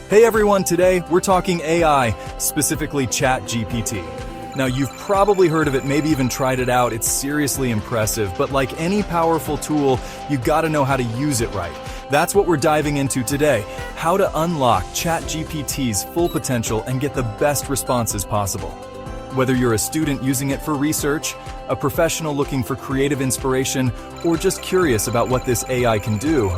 Hey everyone, today we're talking AI, specifically ChatGPT. Now you've probably heard of it, maybe even tried it out. It's seriously impressive, but like any powerful tool, you gotta know how to use it right. That's what we're diving into today, how to unlock ChatGPT's full potential and get the best responses possible. Whether you're a student using it for research, a professional looking for creative inspiration, or just curious about what this AI can do,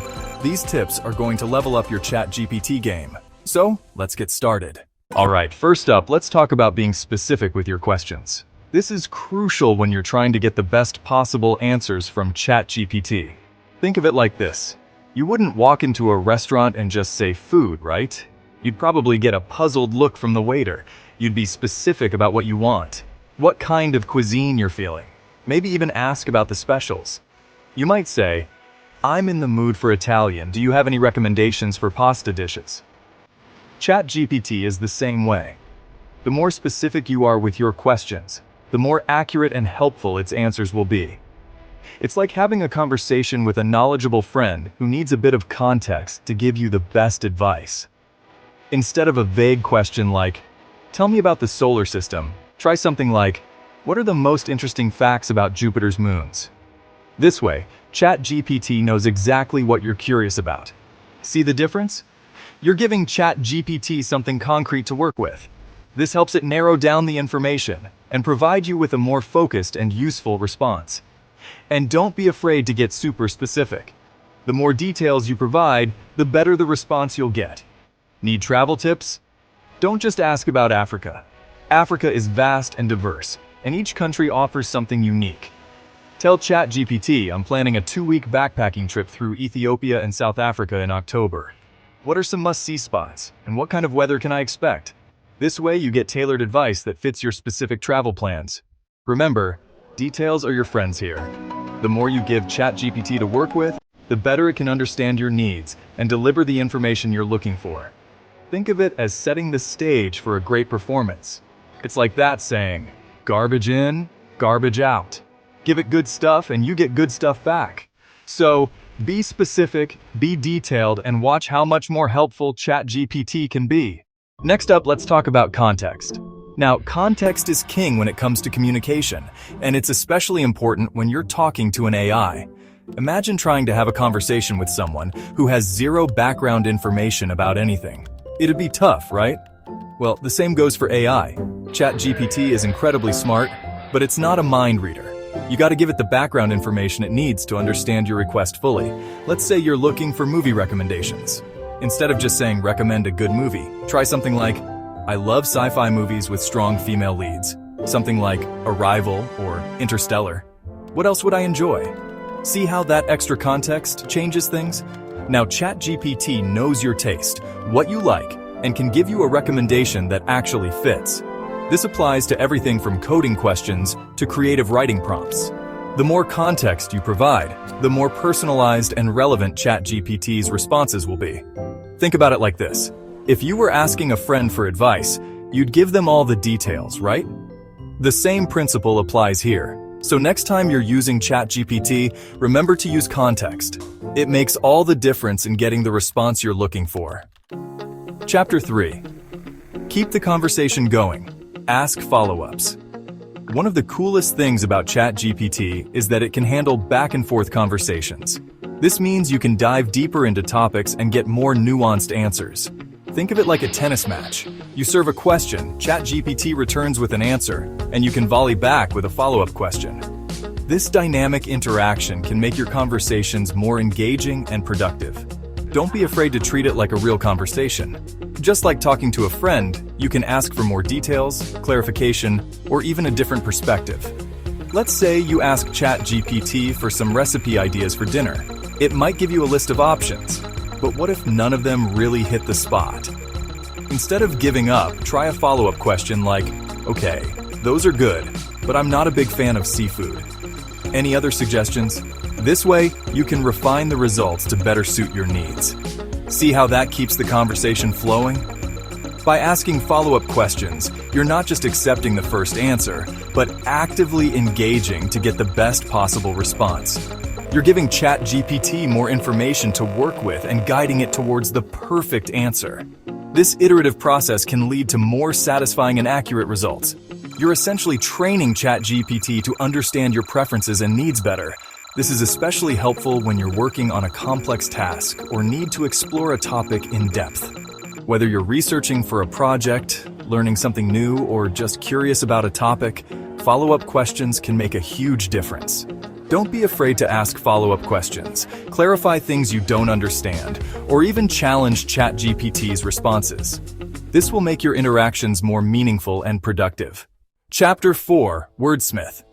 these tips are going to level up your ChatGPT game. So, let's get started. Alright, first up, let's talk about being specific with your questions. This is crucial when you're trying to get the best possible answers from ChatGPT. Think of it like this. You wouldn't walk into a restaurant and just say food, right? You'd probably get a puzzled look from the waiter. You'd be specific about what you want, what kind of cuisine you're feeling, maybe even ask about the specials. You might say, "I'm in the mood for Italian. Do you have any recommendations for pasta dishes?" ChatGPT is the same way. The more specific you are with your questions, the more accurate and helpful its answers will be. It's like having a conversation with a knowledgeable friend who needs a bit of context to give you the best advice. Instead of a vague question like, "Tell me about the solar system," try something like, "What are the most interesting facts about Jupiter's moons?" This way, ChatGPT knows exactly what you're curious about. See the difference? You're giving ChatGPT something concrete to work with. This helps it narrow down the information and provide you with a more focused and useful response. And don't be afraid to get super specific. The more details you provide, the better the response you'll get. Need travel tips? Don't just ask about Africa. Africa is vast and diverse, and each country offers something unique. Tell ChatGPT, "I'm planning a 2-week backpacking trip through Ethiopia and South Africa in October. What are some must-see spots, and what kind of weather can I expect?" This way you get tailored advice that fits your specific travel plans. Remember, details are your friends here. The more you give ChatGPT to work with, the better it can understand your needs and deliver the information you're looking for. Think of it as setting the stage for a great performance. It's like that saying, "Garbage in, garbage out." Give it good stuff and you get good stuff back. So, be specific, be detailed, and watch how much more helpful ChatGPT can be. Next up, let's talk about context. Now, context is king when it comes to communication, and it's especially important when you're talking to an AI. Imagine trying to have a conversation with someone who has zero background information about anything. It'd be tough, right? Well, the same goes for AI. ChatGPT is incredibly smart, but it's not a mind reader. You gotta give it the background information it needs to understand your request fully. Let's say you're looking for movie recommendations. Instead of just saying recommend a good movie, try something like, "I love sci-fi movies with strong female leads." Something like Arrival or Interstellar. What else would I enjoy? See how that extra context changes things? Now ChatGPT knows your taste, what you like, and can give you a recommendation that actually fits. This applies to everything from coding questions to creative writing prompts. The more context you provide, the more personalized and relevant ChatGPT's responses will be. Think about it like this. If you were asking a friend for advice, you'd give them all the details, right? The same principle applies here. So next time you're using ChatGPT, remember to use context. It makes all the difference in getting the response you're looking for. Chapter 3. Keep the conversation going. Ask follow-ups. One of the coolest things about ChatGPT is that it can handle back-and-forth conversations. This means you can dive deeper into topics and get more nuanced answers. Think of it like a tennis match. You serve a question, ChatGPT returns with an answer, and you can volley back with a follow-up question. This dynamic interaction can make your conversations more engaging and productive. Don't be afraid to treat it like a real conversation. Just like talking to a friend, you can ask for more details, clarification, or even a different perspective. Let's say you ask ChatGPT for some recipe ideas for dinner. It might give you a list of options, but what if none of them really hit the spot? Instead of giving up, try a follow-up question like, "Okay, those are good, but I'm not a big fan of seafood. Any other suggestions?" This way, you can refine the results to better suit your needs. See how that keeps the conversation flowing? By asking follow-up questions, you're not just accepting the first answer, but actively engaging to get the best possible response. You're giving ChatGPT more information to work with and guiding it towards the perfect answer. This iterative process can lead to more satisfying and accurate results. You're essentially training ChatGPT to understand your preferences and needs better. This is especially helpful when you're working on a complex task or need to explore a topic in depth. Whether you're researching for a project, learning something new, or just curious about a topic, follow-up questions can make a huge difference. Don't be afraid to ask follow-up questions, clarify things you don't understand, or even challenge ChatGPT's responses. This will make your interactions more meaningful and productive. Chapter 4: Wordsmith.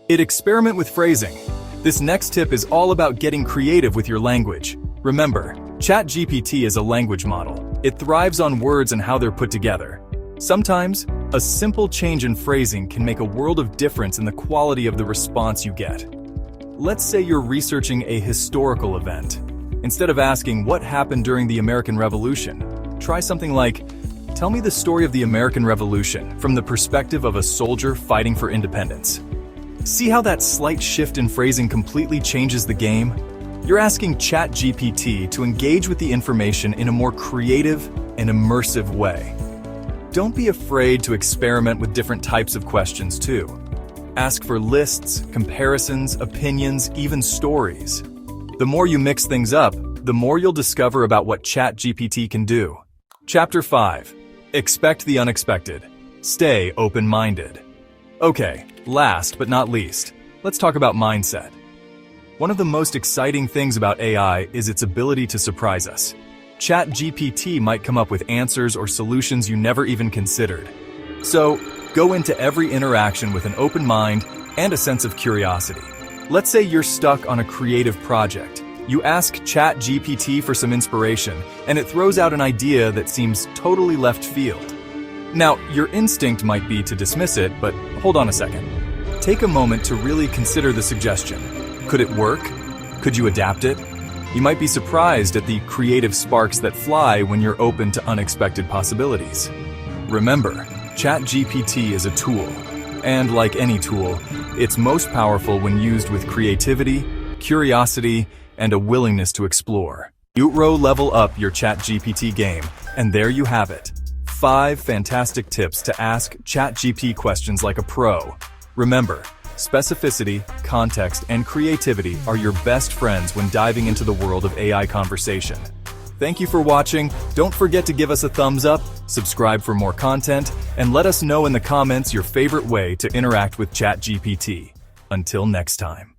Experiment with phrasing. This next tip is all about getting creative with your language. Remember, ChatGPT is a language model. It thrives on words and how they're put together. Sometimes, a simple change in phrasing can make a world of difference in the quality of the response you get. Let's say you're researching a historical event. Instead of asking what happened during the American Revolution, try something like, "Tell me the story of the American Revolution from the perspective of a soldier fighting for independence." See how that slight shift in phrasing completely changes the game? You're asking ChatGPT to engage with the information in a more creative and immersive way. Don't be afraid to experiment with different types of questions too. Ask for lists, comparisons, opinions, even stories. The more you mix things up, the more you'll discover about what ChatGPT can do. Chapter 5: Expect the unexpected. Stay open-minded. Okay, last but not least, let's talk about mindset. One of the most exciting things about AI is its ability to surprise us. ChatGPT might come up with answers or solutions you never even considered. So, go into every interaction with an open mind and a sense of curiosity. Let's say you're stuck on a creative project. You ask ChatGPT for some inspiration, and it throws out an idea that seems totally left field. Now, your instinct might be to dismiss it, but hold on a second. Take a moment to really consider the suggestion. Could it work? Could you adapt it? You might be surprised at the creative sparks that fly when you're open to unexpected possibilities. Remember, ChatGPT is a tool, and like any tool, it's most powerful when used with creativity, curiosity, and a willingness to explore. Level up your ChatGPT game, and there you have it. 5 fantastic tips to ask ChatGPT questions like a pro. Remember, specificity, context, and creativity are your best friends when diving into the world of AI conversation. Thank you for watching. Don't forget to give us a thumbs up, subscribe for more content, and let us know in the comments your favorite way to interact with ChatGPT. Until next time.